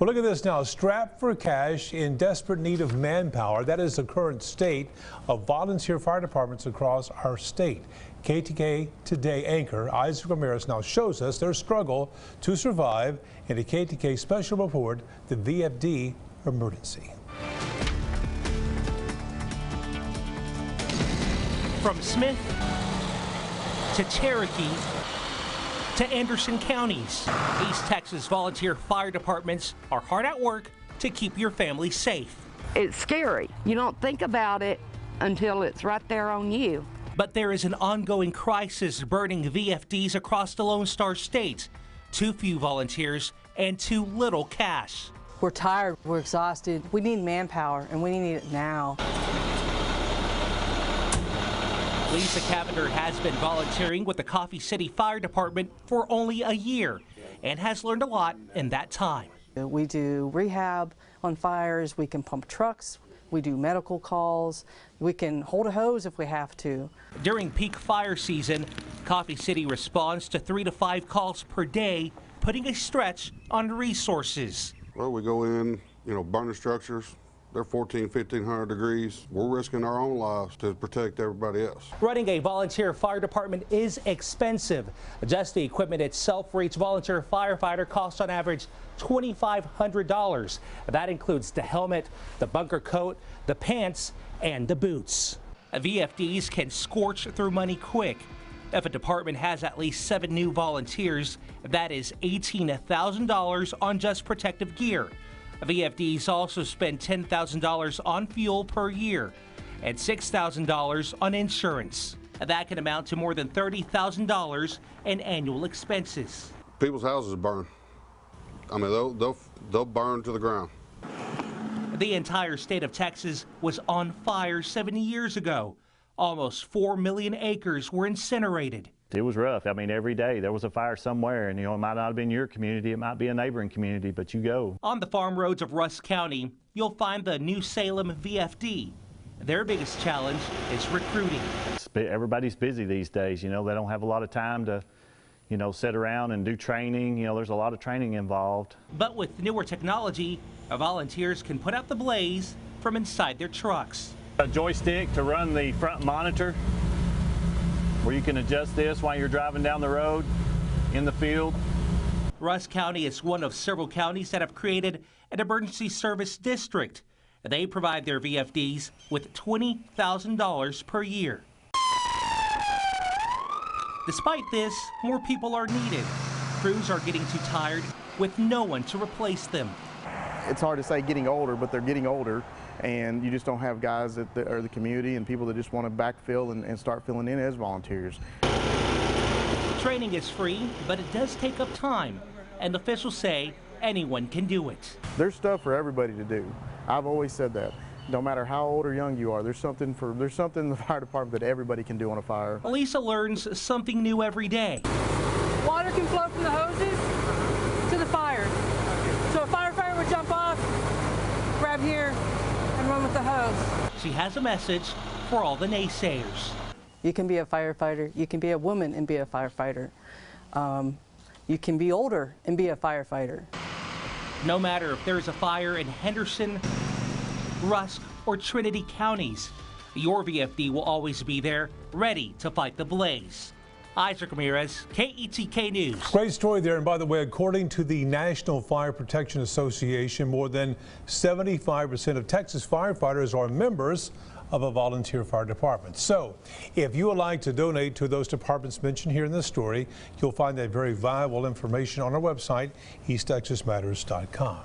Well, look at this now. Strapped for cash, in desperate need of manpower. That is the current state of volunteer fire departments across our state. KTK Today anchor Isaac Ramirez now shows us their struggle to survive in a KTK special report, the VFD emergency. From Smith to Cherokee to Anderson counties, East Texas volunteer fire departments are hard at work to keep your family safe. It's scary. You don't think about it until it's right there on you. But there is an ongoing crisis burning VFDs across the Lone Star State. Too few volunteers and too little cash. We're tired, we're exhausted. We need manpower, and we need it now. Lisa Cavender has been volunteering with the Coffee City Fire Department for only a year and has learned a lot in that time. We do rehab on fires, we can pump trucks, we do medical calls, we can hold a hose if we have to. During peak fire season, Coffee City responds to 3 to 5 calls per day, putting a stretch on resources. Well, we go in, burning structures. They're 1,500 degrees. We're risking our own lives to protect everybody else. Running a volunteer fire department is expensive. Just the equipment itself for each volunteer firefighter costs on average $2,500. That includes the helmet, the bunker coat, the pants, and the boots. VFDs can scorch through money quick. If a department has at least 7 new volunteers, that is $18,000 on just protective gear. VFDs also spend $10,000 on fuel per year and $6,000 on insurance. That can amount to more than $30,000 in annual expenses. People's houses burn. I mean, they'll burn to the ground. The entire state of Texas was on fire 70 years ago. Almost 4 million acres were incinerated. It was rough. I mean, every day there was a fire somewhere, and it might not have been your community, it might be a neighboring community, but you go. On the farm roads of Rusk County, you'll find the New Salem VFD. Their biggest challenge is recruiting. Everybody's busy these days. They don't have a lot of time to, sit around and do training. There's a lot of training involved. But with newer technology, volunteers can put out the blaze from inside their trucks. A joystick to run the front monitor, where you can adjust this while you're driving down the road in the field. Rusk County is one of several counties that have created an emergency service district. They provide their VFDs with $20,000 per year. Despite this, more people are needed. Crews are getting too tired with no one to replace them. It's hard to say getting older, but they're getting older, and you just don't have guys that are the community and people that just want to backfill and start filling in as volunteers. Training is free, but it does take up time, and officials say anyone can do it. There's stuff for everybody to do. I've always said that. No matter how old or young you are, there's something in the fire department that everybody can do on a fire. Lisa learns something new every day. Water can flow from the hoses to the fire. So a firefighter would jump off, grab here, and run with the hose. She has a message for all the naysayers. You can be a firefighter. You can be a woman and be a firefighter. You can be older and be a firefighter. No matter if there's a fire in Henderson, Rusk, or Trinity counties, your VFD will always be there, ready to fight the blaze. Isaac Ramirez, KETK News. Great story there. And by the way, according to the National Fire Protection Association, more than 75% of Texas firefighters are members of a volunteer fire department. So if you would like to donate to those departments mentioned here in this story, you'll find that very valuable information on our website, easttexasmatters.com.